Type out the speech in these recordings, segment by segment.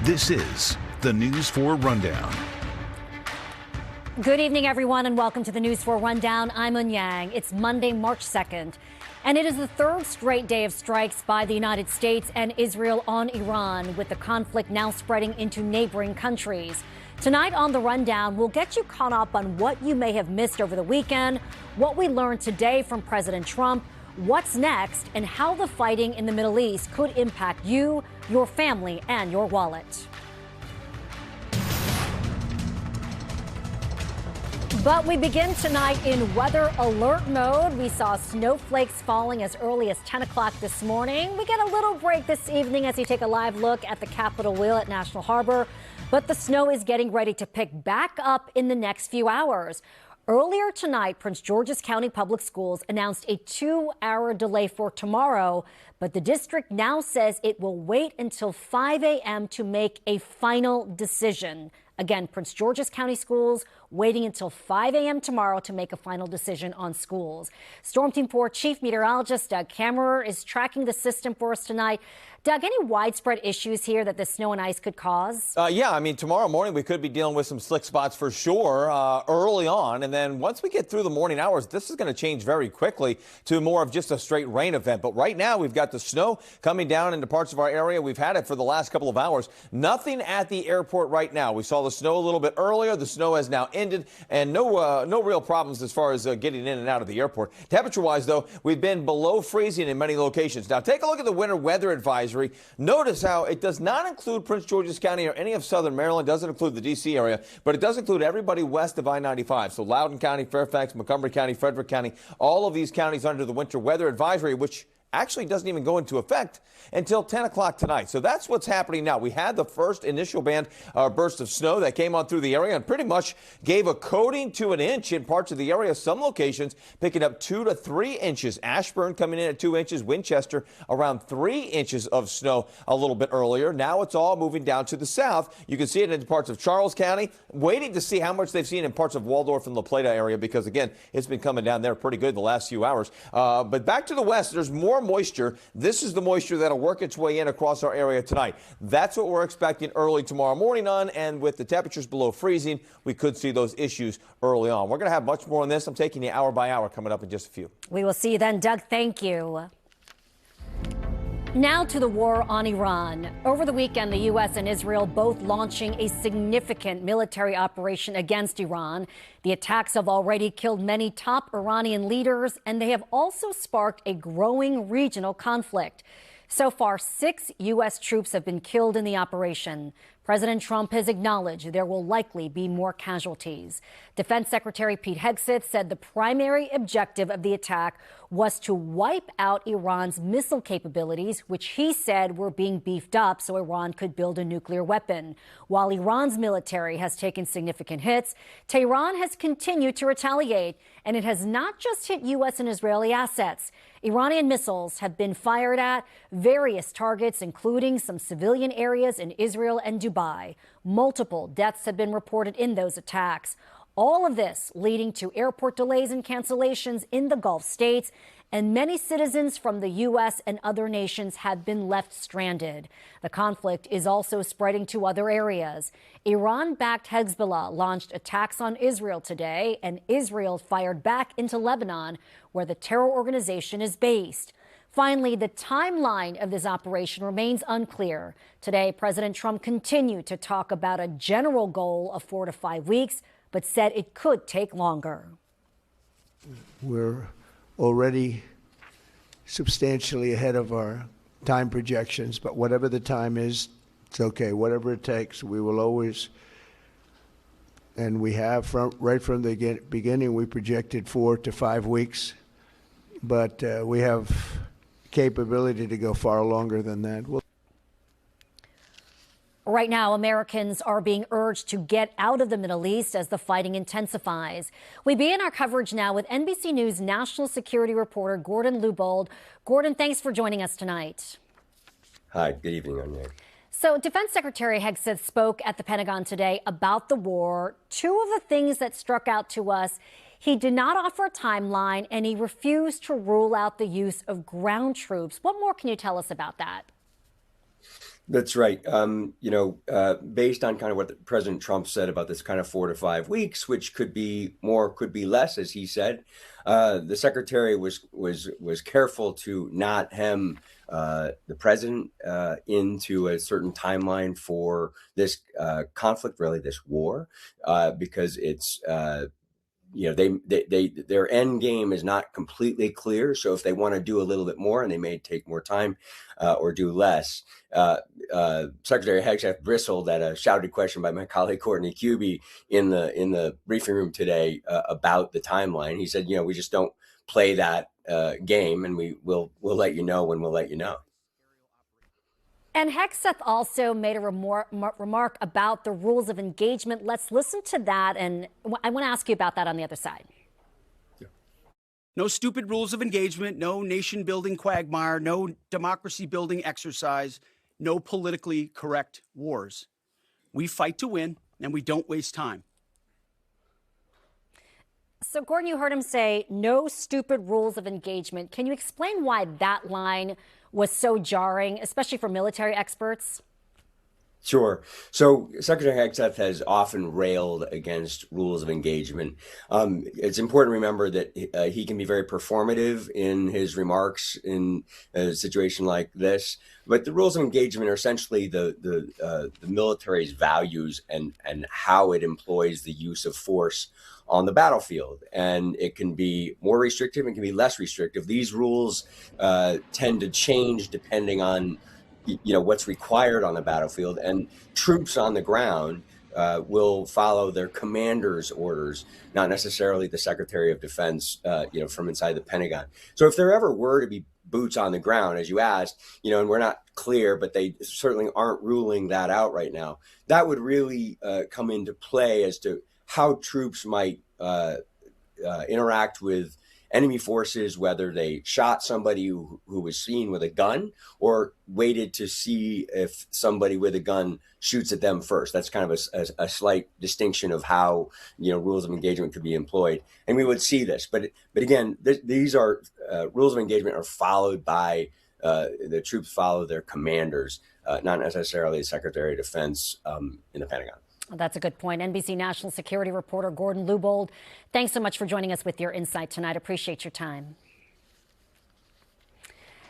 This is the News 4 Rundown. Good evening, everyone, and welcome to the News 4 Rundown. I'm Un Yang. It's Monday, March 2nd, and it is the third straight day of strikes by the United States and Israel on Iran, with the conflict now spreading into neighboring countries. Tonight on the Rundown, we'll get you caught up on what you may have missed over the weekend, what we learned today from President Trump, what's next, and how the fighting in the Middle East could impact you, your family, and your wallet. But we begin tonight in weather alert mode. We saw snowflakes falling as early as 10 o'clock this morning. We get a little break this evening as you take a live look at the Capitol Hill at National Harbor. But the snow is getting ready to pick back up in the next few hours. Earlier tonight, Prince George's County Public Schools announced a 2-hour delay for tomorrow, but the district now says it will wait until 5 a.m. to make a final decision. Again, Prince George's County Schools waiting until 5 a.m. tomorrow to make a final decision on schools. Storm Team 4 Chief Meteorologist Doug Kammerer is tracking the system for us tonight. Doug, any widespread issues here that the snow and ice could cause? Yeah, I mean, tomorrow morning we could be dealing with some slick spots for sure early on. And then once we get through the morning hours, this is going to change very quickly to more of just a straight rain event. But right now we've got the snow coming down into parts of our area. We've had it for the last couple of hours. Nothing at the airport right now. We saw the snow a little bit earlier. The snow has now ended, and no real problems as far as getting in and out of the airport. Temperature-wise, though, we've been below freezing in many locations. Now, take a look at the winter weather advisory. Notice how it does not include Prince George's County or any of southern Maryland. Doesn't include the D.C. area, but it does include everybody west of I-95. So Loudoun County, Fairfax, Montgomery County, Frederick County, all of these counties under the winter weather advisory, which actually doesn't even go into effect until 10 o'clock tonight. So that's what's happening now. We had the first initial burst of snow that came on through the area and pretty much gave a coating to an inch in parts of the area. Some locations picking up 2 to 3 inches. Ashburn coming in at 2 inches. Winchester around 3 inches of snow a little bit earlier. Now it's all moving down to the south. You can see it in parts of Charles County. Waiting to see how much they've seen in parts of Waldorf and La Plata area because, again, it's been coming down there pretty good the last few hours. But back to the west, there's more moisture. This is the moisture that'll work its way in across our area tonight. That's what we're expecting early tomorrow morning on, and with the temperatures below freezing, we could see those issues early on. We're going to have much more on this. I'm taking you hour by hour coming up in just a few. We will see you then, Doug. Thank you. Now to the war on Iran. Over the weekend, the U.S. and Israel both launching a significant military operation against Iran. The attacks have already killed many top Iranian leaders, and they have also sparked a growing regional conflict. So far, 6 U.S. troops have been killed in the operation. President Trump has acknowledged there will likely be more casualties. Defense Secretary Pete Hegseth said the primary objective of the attack was to wipe out Iran's missile capabilities, which he said were being beefed up so Iran could build a nuclear weapon. While Iran's military has taken significant hits, Tehran has continued to retaliate, and it has not just hit U.S. and Israeli assets. Iranian missiles have been fired at various targets, including some civilian areas in Israel and Dubai. Multiple deaths have been reported in those attacks. All of this leading to airport delays and cancellations in the Gulf states, and many citizens from the U.S. and other nations have been left stranded. The conflict is also spreading to other areas. Iran-backed Hezbollah launched attacks on Israel today, and Israel fired back into Lebanon, where the terror organization is based. Finally, the timeline of this operation remains unclear. Today, President Trump continued to talk about a general goal of 4 to 5 weeks, but said it could take longer. We're already substantially ahead of our time projections, but whatever the time is, it's okay. Whatever it takes, we will always, and we have right from the beginning, we projected 4 to 5 weeks, but we have capability to go far longer than that. Right now, Americans are being urged to get out of the Middle East as the fighting intensifies. We begin our coverage now with NBC News national security reporter Gordon Lubold. Gordon, thanks for joining us tonight. Hi, good evening, Anya. So Defense Secretary Hegseth spoke at the Pentagon today about the war. Two of the things that struck out to us: he did not offer a timeline, and he refused to rule out the use of ground troops. What more can you tell us about that? That's right. Based on kind of what President Trump said about this kind of 4 to 5 weeks, which could be more, could be less, as he said, the secretary was careful to not hem the president into a certain timeline for this conflict, really this war, because it's their end game is not completely clear. So if they want to do a little bit more, and they may take more time or do less, Secretary Hegseth bristled at a shouted question by my colleague Courtney Cubie in the briefing room today about the timeline. He said, we just don't play that game, and we'll let you know when we'll let you know. And Hegseth also made a remark about the rules of engagement. Let's listen to that, and I want to ask you about that on the other side. No stupid rules of engagement, no nation-building quagmire, no democracy-building exercise, no politically correct wars. We fight to win, and we don't waste time. So, Gordon, you heard him say, no stupid rules of engagement. Can you explain why that line was so jarring, especially for military experts? Sure. So Secretary Hegseth has often railed against rules of engagement. It's important to remember that he can be very performative in his remarks in a situation like this. But the rules of engagement are essentially the military's values and how it employs the use of force on the battlefield. And it can be more restrictive and can be less restrictive. These rules tend to change depending on what's required on the battlefield, and troops on the ground will follow their commander's orders, not necessarily the Secretary of Defense, from inside the Pentagon. So if there ever were to be boots on the ground, as you asked, and we're not clear, but they certainly aren't ruling that out right now, that would really come into play as to how troops might interact with enemy forces, whether they shot somebody who was seen with a gun or waited to see if somebody with a gun shoots at them first. That's kind of a slight distinction of how rules of engagement could be employed, and we would see this. But again, these are rules of engagement are followed by the troops follow their commanders, not necessarily the Secretary of Defense in the Pentagon. That's a good point. NBC national security reporter Gordon Lubold, thanks so much for joining us with your insight tonight. Appreciate your time.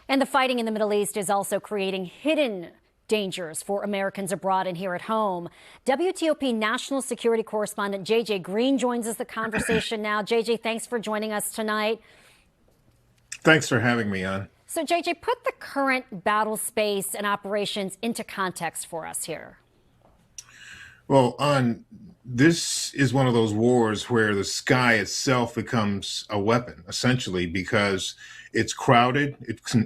And the fighting in the Middle East is also creating hidden dangers for Americans abroad and here at home. WTOP national security correspondent JJ Green joins us the conversation now. JJ, thanks for joining us tonight. Thanks for having me on. So JJ, put the current battle space and operations into context for us here. Well, this is one of those wars where the sky itself becomes a weapon, essentially, because it's crowded,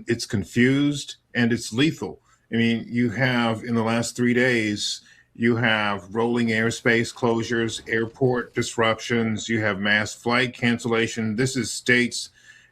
it's confused, and it's lethal. I mean, you have, in the last 3 days, you have rolling airspace closures, airport disruptions, you have mass flight cancellation. This is states,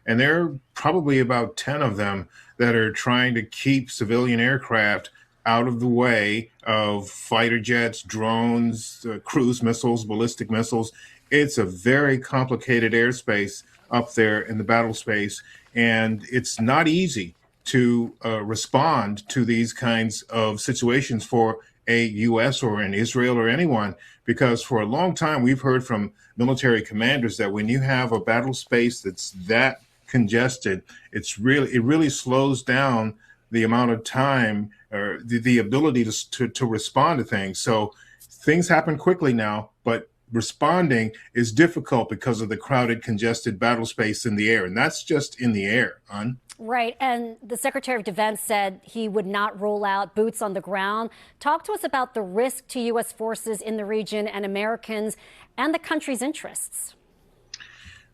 and there are probably about 10 of them that are trying to keep civilian aircraft out of the way of fighter jets, drones, cruise missiles, ballistic missiles. It's a very complicated airspace up there in the battle space, and it's not easy to respond to these kinds of situations for a U.S. or an Israel or anyone, because for a long time we've heard from military commanders that when you have a battle space that's that congested, it really slows down the amount of time or the ability to respond to things. So things happen quickly now, but responding is difficult because of the crowded, congested battle space in the air. And that's just in the air, An. Right. And the Secretary of Defense said he would not rule out boots on the ground. Talk to us about the risk to U.S. forces in the region and Americans and the country's interests.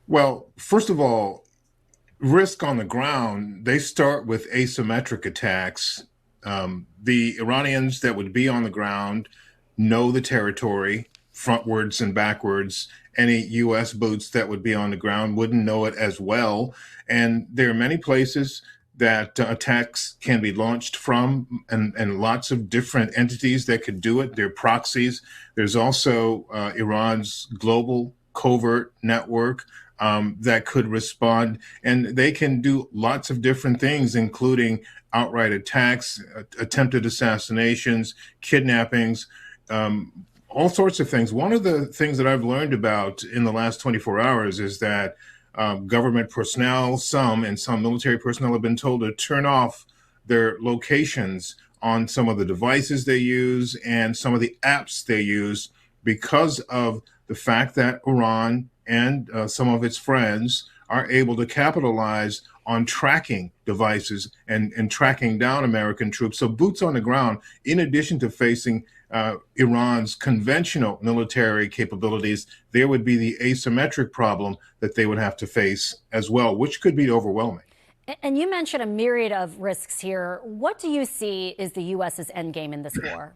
Well, first of all, risk on the ground, they start with asymmetric attacks. The Iranians that would be on the ground know the territory frontwards and backwards. Any U.S. boots that would be on the ground wouldn't know it as well. And there are many places that attacks can be launched from, and lots of different entities that could do it. There are proxies. There's also Iran's global covert network. that could respond. And they can do lots of different things, including outright attacks, attempted assassinations, kidnappings, all sorts of things. One of the things that I've learned about in the last 24 hours is that government personnel, some military personnel have been told to turn off their locations on some of the devices they use and some of the apps they use because of the fact that Iran and some of its friends are able to capitalize on tracking devices and tracking down American troops. So boots on the ground, in addition to facing Iran's conventional military capabilities, there would be the asymmetric problem that they would have to face as well, which could be overwhelming. And you mentioned a myriad of risks here. What do you see is the U.S.'s endgame in this war?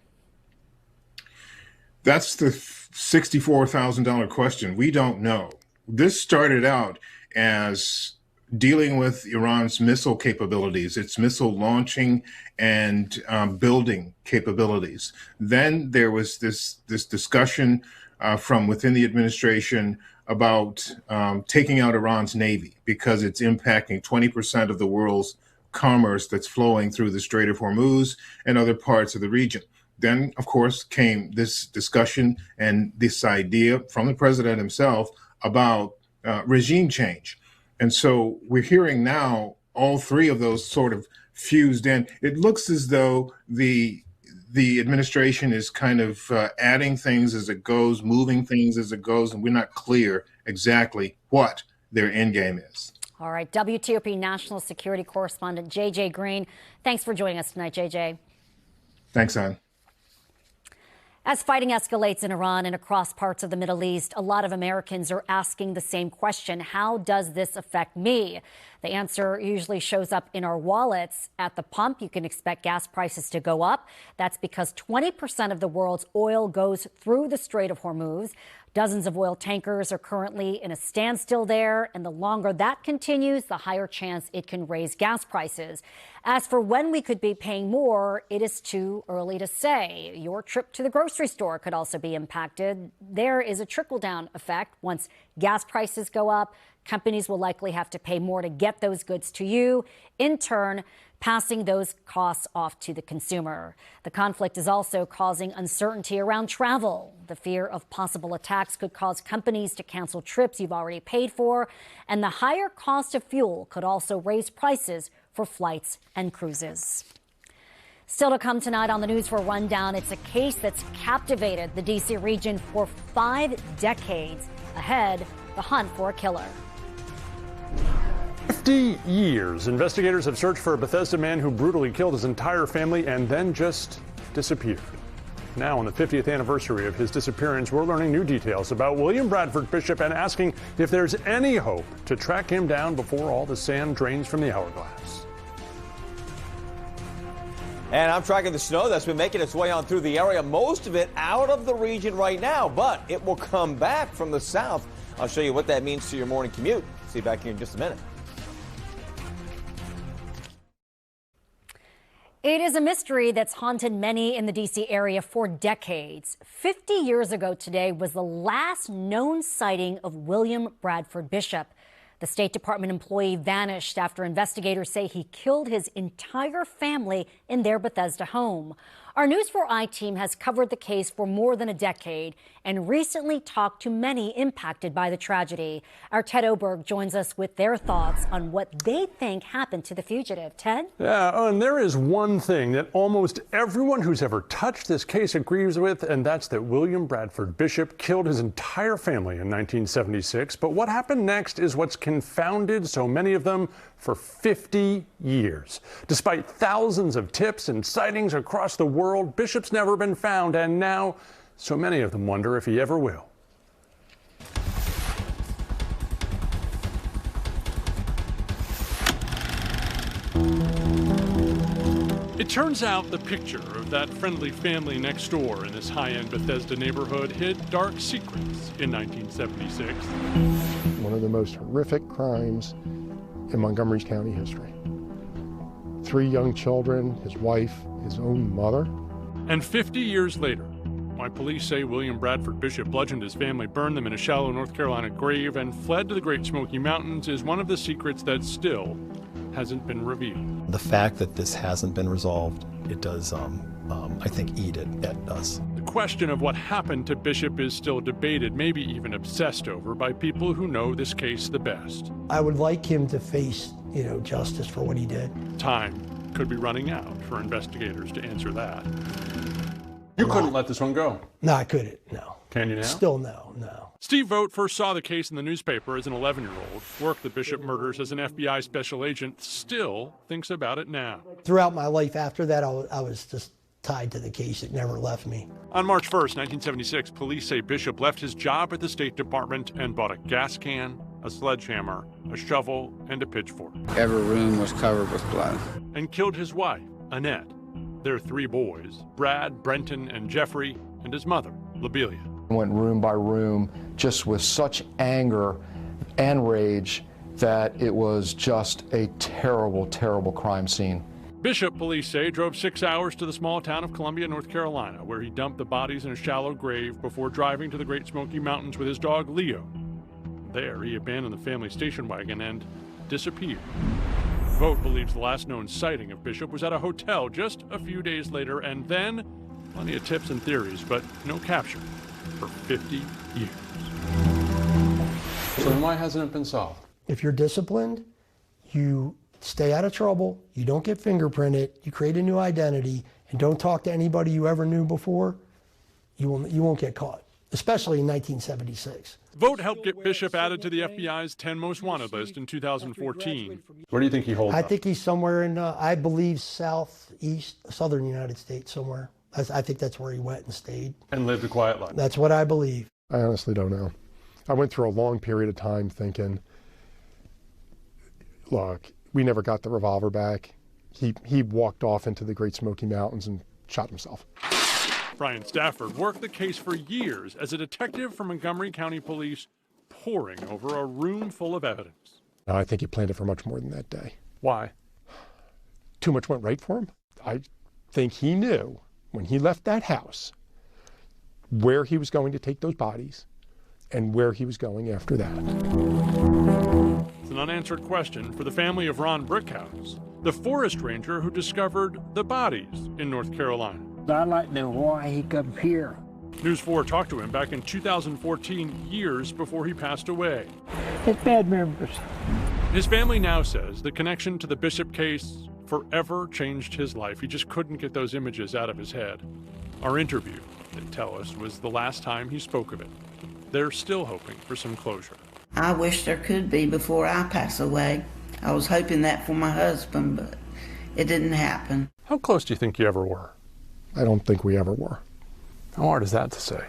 That's the $64,000 question. We don't know. This started out as dealing with Iran's missile capabilities, its missile launching and building capabilities. Then there was this discussion from within the administration about taking out Iran's Navy because it's impacting 20% of the world's commerce that's flowing through the Strait of Hormuz and other parts of the region. Then, of course, came this discussion and this idea from the president himself about regime change. And so we're hearing now all three of those sort of fused in. It looks as though the administration is kind of adding things as it goes, moving things as it goes, and we're not clear exactly what their end game is. All right, WTOP National Security Correspondent J.J. Green, thanks for joining us tonight, J.J. Thanks, Ann. As fighting escalates in Iran and across parts of the Middle East, a lot of Americans are asking the same question: how does this affect me? The answer usually shows up in our wallets. At the pump, you can expect gas prices to go up. That's because 20% of the world's oil goes through the Strait of Hormuz. Dozens of oil tankers are currently in a standstill there, and the longer that continues, the higher chance it can raise gas prices. As for when we could be paying more, it is too early to say. Your trip to the grocery store could also be impacted. There is a trickle-down effect. Once gas prices go up, companies will likely have to pay more to get those goods to you. In turn, passing those costs off to the consumer. The conflict is also causing uncertainty around travel. The fear of possible attacks could cause companies to cancel trips you've already paid for, and the higher cost of fuel could also raise prices for flights and cruises. Still to come tonight on the News 4 Rundown, it's a case that's captivated the D.C. region for 5 decades. Ahead, the hunt for a killer. 50 years, investigators have searched for a Bethesda man who brutally killed his entire family and then just disappeared. Now, on the 50th anniversary of his disappearance, we're learning new details about William Bradford Bishop and asking if there's any hope to track him down before all the sand drains from the hourglass. And I'm tracking the snow that's been making its way on through the area, most of it out of the region right now, but it will come back from the south. I'll show you what that means to your morning commute. See you back here in just a minute. It is a mystery that's haunted many in the D.C. area for decades. 50 years ago today was the last known sighting of William Bradford Bishop. The State Department employee vanished after investigators say he killed his entire family in their Bethesda home. Our News4 team has covered the case for more than a decade and recently talked to many impacted by the tragedy. Our Ted Oberg joins us with their thoughts on what they think happened to the fugitive. Ted? Yeah, and there is one thing that almost everyone who's ever touched this case agrees with, and that's that William Bradford Bishop killed his entire family in 1976. But what happened next is what's confounded so many of them for 50 years. Despite thousands of tips and sightings across the world, Bishop's never been found, and now so many of them wonder if he ever will. It turns out the picture of that friendly family next door in this high-end Bethesda neighborhood hid dark secrets in 1976. One of the most horrific crimes in Montgomery County history. 3 young children, his wife, his own mother. And 50 years later, Why police say William Bradford Bishop bludgeoned his family, burned them in a shallow North Carolina grave, and fled to the Great Smoky Mountains is one of the secrets that still hasn't been revealed. The fact that this hasn't been resolved, it does, I think, eat at us. The question of what happened to Bishop is still debated, maybe even obsessed over, by people who know this case the best. I would like him to face, justice for what he did. Time could be running out for investigators to answer that. You couldn't let this one go. No, I couldn't, no. Can you now? Still no. Steve Vogt first saw the case in the newspaper as an 11-year-old, worked the Bishop murders as an FBI special agent, still thinks about it now. Throughout my life after that, I was just tied to the case. It never left me. On March 1st, 1976, police say Bishop left his job at the State Department and bought a gas can, a sledgehammer, a shovel, and a pitchfork. Every room was covered with blood. And killed his wife, Annette, their 3 boys, Brad, Brenton, and Jeffrey, and his mother, Lobelia. Went room by room, just with such anger and rage that it was just a terrible, terrible crime scene. Bishop, police say, drove 6 hours to the small town of Columbia, North Carolina, where he dumped the bodies in a shallow grave before driving to the Great Smoky Mountains with his dog, Leo. There, he abandoned the family station wagon and disappeared. Vogt believes the last known sighting of Bishop was at a hotel just a few days later, and then plenty of tips and theories, but no capture for 50 years. So then why hasn't it been solved? If you're disciplined, you stay out of trouble, you don't get fingerprinted, you create a new identity, and don't talk to anybody you ever knew before, you won't get caught, especially in 1976. Vogt helped get Bishop added to the FBI's 10 most wanted list in 2014. Where do you think he holds up? I think he's somewhere in, I believe, southern United States somewhere. I think that's where he went and stayed. And lived a quiet life. That's what I believe. I honestly don't know. I went through a long period of time thinking, look, we never got the revolver back. He walked off into the Great Smoky Mountains and shot himself. Brian Stafford worked the case for years as a detective for Montgomery County Police, poring over a room full of evidence. I think he planned it for much more than that day. Why? Too much went right for him. I think he knew when he left that house where he was going to take those bodies and where he was going after that. It's an unanswered question for the family of Ron Brickhouse, the forest ranger who discovered the bodies in North Carolina. I'd like to know why he come here. News 4 talked to him back in 2014, years before he passed away. It's bad memories. His family now says the connection to the Bishop case forever changed his life. He just couldn't get those images out of his head. Our interview, they tell us, was the last time he spoke of it. They're still hoping for some closure. I wish there could be before I pass away. I was hoping that for my husband, but it didn't happen. How close do you think you ever were? I don't think we ever were. How hard is that to say?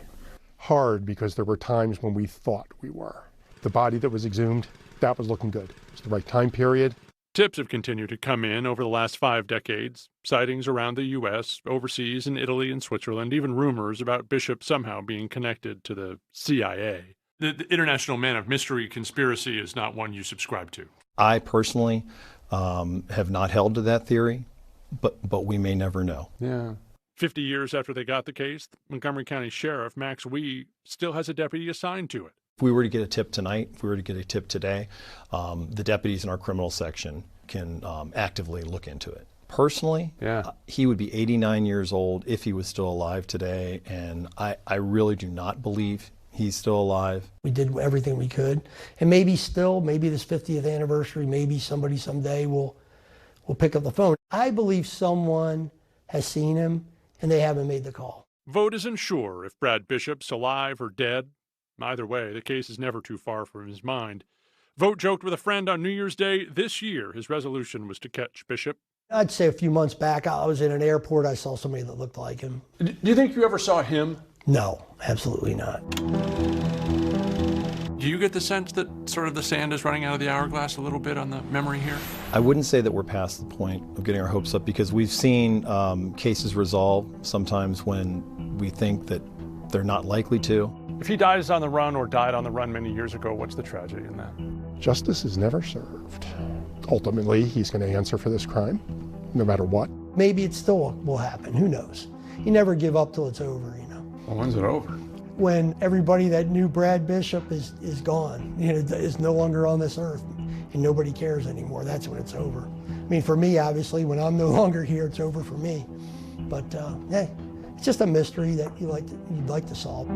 Hard because there were times when we thought we were. The body that was exhumed, that was looking good. It's the right time period. Tips have continued to come in over the last 5 decades. Sightings around the U.S., overseas, in Italy and Switzerland, even rumors about Bishop somehow being connected to the CIA. The International Man of Mystery conspiracy is not one you subscribe to. I personally have not held to that theory, but we may never know. Yeah. 50 years after they got the case, Montgomery County Sheriff Max Wee still has a deputy assigned to it. If we were to get a tip tonight, if we were to get a tip today, the deputies in our criminal section can actively look into it. Personally, he would be 89 years old if he was still alive today, and I really do not believe he's still alive. We did everything we could, and maybe this 50th anniversary, maybe somebody someday will pick up the phone. I believe someone has seen him, and they haven't made the call. Vogt isn't sure if Brad Bishop's alive or dead. Either way, the case is never too far from his mind. Vogt joked with a friend on New Year's Day this year. His resolution was to catch Bishop. I'd say a few months back, I was in an airport. I saw somebody that looked like him. Do you think you ever saw him? No, absolutely not. Do you get the sense that sort of the sand is running out of the hourglass a little bit on the memory here? I wouldn't say that we're past the point of getting our hopes up, because we've seen cases resolve sometimes when we think that they're not likely to. If he dies on the run or died on the run many years ago, what's the tragedy in that? Justice is never served. Ultimately, he's going to answer for this crime, no matter what. Maybe it still will happen. Who knows? You never give up till it's over, you know. Well, when's it over? When everybody that knew Brad Bishop is gone, is no longer on this earth, and nobody cares anymore. That's when it's over. I mean, for me, obviously, when I'm no longer here, it's over for me. But hey, it's just a mystery that you'd like to solve.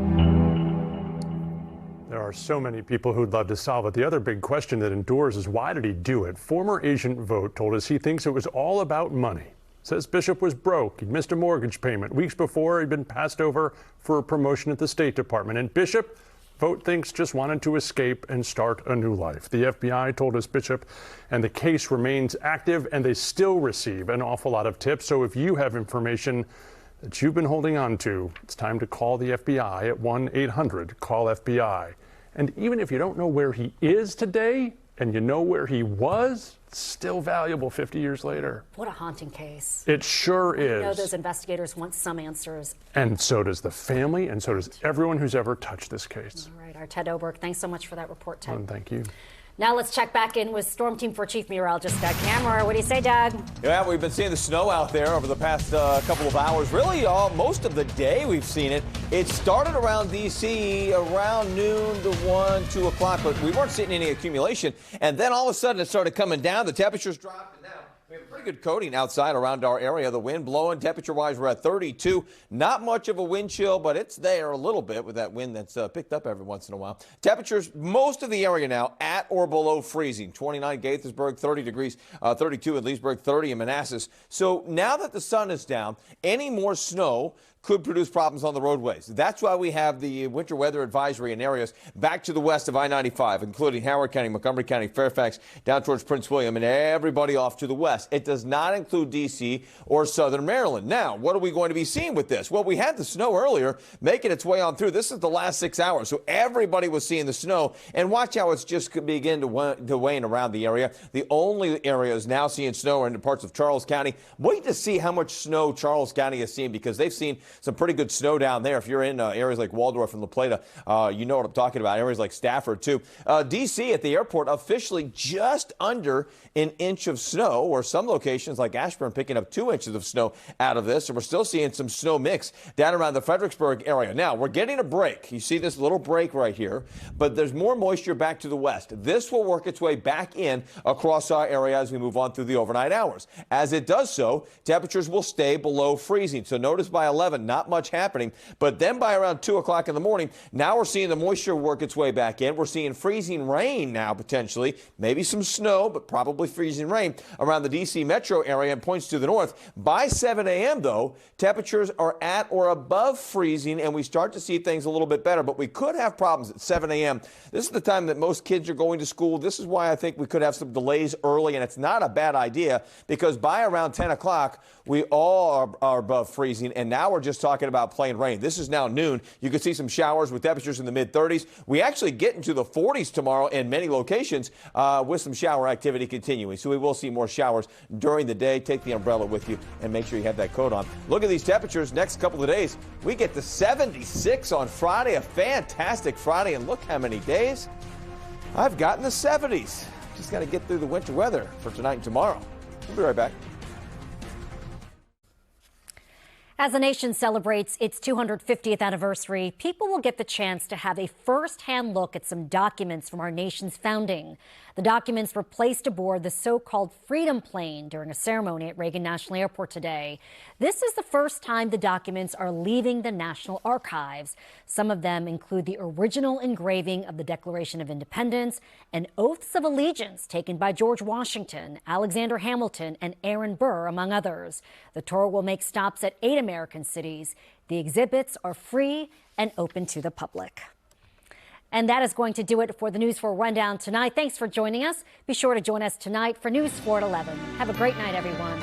There are so many people who'd love to solve it. The other big question that endures is, why did he do it? Former Agent Vogt told us he thinks it was all about money. Says Bishop was broke. He'd missed a mortgage payment. Weeks before, he'd been passed over for a promotion at the State Department. And Bishop, Vogt thinks, just wanted to escape and start a new life. The FBI told us Bishop, and the case remains active, and they still receive an awful lot of tips. So if you have information that you've been holding on to, it's time to call the FBI at 1-800-CALL-FBI. And even if you don't know where he is today, and you know where he was, it's still valuable 50 years later. What a haunting case. It sure is. I know those investigators want some answers. And so does the family, and so does everyone who's ever touched this case. All right, our Ted Oberg, thanks so much for that report, Ted. And thank you. Now let's check back in with Storm Team 4 Chief Meteorologist Doug Kammerer. What do you say, Doug? Yeah, we've been seeing the snow out there over the past couple of hours. Really, most of the day we've seen it. It started around D.C. around noon to 1, 2 o'clock, but we weren't seeing any accumulation. And then all of a sudden it started coming down. The temperatures dropped, and now we have a pretty good coating outside around our area. The wind blowing, temperature-wise, we're at 32. Not much of a wind chill, but it's there a little bit with that wind that's picked up every once in a while. Temperatures, most of the area now at or below freezing. 29 Gaithersburg, 30 degrees, 32 in Leesburg, 30 in Manassas. So now that the sun is down, any more snow could produce problems on the roadways. That's why we have the winter weather advisory in areas back to the west of I-95, including Howard County, Montgomery County, Fairfax, down towards Prince William, and everybody off to the west. It does not include D.C. or southern Maryland. Now, what are we going to be seeing with this? Well, we had the snow earlier making its way on through. This is the last 6 hours, so everybody was seeing the snow. And watch how it's just begin to wane around the area. The only areas now seeing snow are in the parts of Charles County. Wait to see how much snow Charles County has seen, because they've seen some pretty good snow down there. If you're in areas like Waldorf and La Plata, you know what I'm talking about. Areas like Stafford, too. D.C. at the airport officially just under an inch of snow, or some locations like Ashburn picking up 2 inches of snow out of this. And we're still seeing some snow mix down around the Fredericksburg area. Now, we're getting a break. You see this little break right here, but there's more moisture back to the west. This will work its way back in across our area as we move on through the overnight hours. As it does so, temperatures will stay below freezing. So notice by 11, not much happening, but then by around 2 o'clock in the morning, now we're seeing the moisture work its way back in. We're seeing freezing rain now, potentially, maybe some snow, but probably freezing rain around the D.C. metro area and points to the north. By 7 a.m., though, temperatures are at or above freezing, and we start to see things a little bit better, but we could have problems at 7 a.m. This is the time that most kids are going to school. This is why I think we could have some delays early, and it's not a bad idea, because by around 10 o'clock, we all are above freezing, and now we're just talking about plain rain. This is now noon. You can see some showers with temperatures in the mid-30s. We actually get into the 40s tomorrow in many locations with some shower activity continuing. So we will see more showers during the day. Take the umbrella with you and make sure you have that coat on. Look at these temperatures next couple of days. We get to 76 on Friday, a fantastic Friday, and look how many days I've got in the 70s. Just got to get through the winter weather for tonight and tomorrow. We'll be right back. As the nation celebrates its 250th anniversary, people will get the chance to have a first-hand look at some documents from our nation's founding. The documents were placed aboard the so-called Freedom Plane during a ceremony at Reagan National Airport today. This is the first time the documents are leaving the National Archives. Some of them include the original engraving of the Declaration of Independence and oaths of allegiance taken by George Washington, Alexander Hamilton, and Aaron Burr, among others. The tour will make stops at 8 American cities. The exhibits are free and open to the public. And that is going to do it for the News 4 Rundown tonight. Thanks for joining us. Be sure to join us tonight for News 4 at 11. Have a great night, everyone.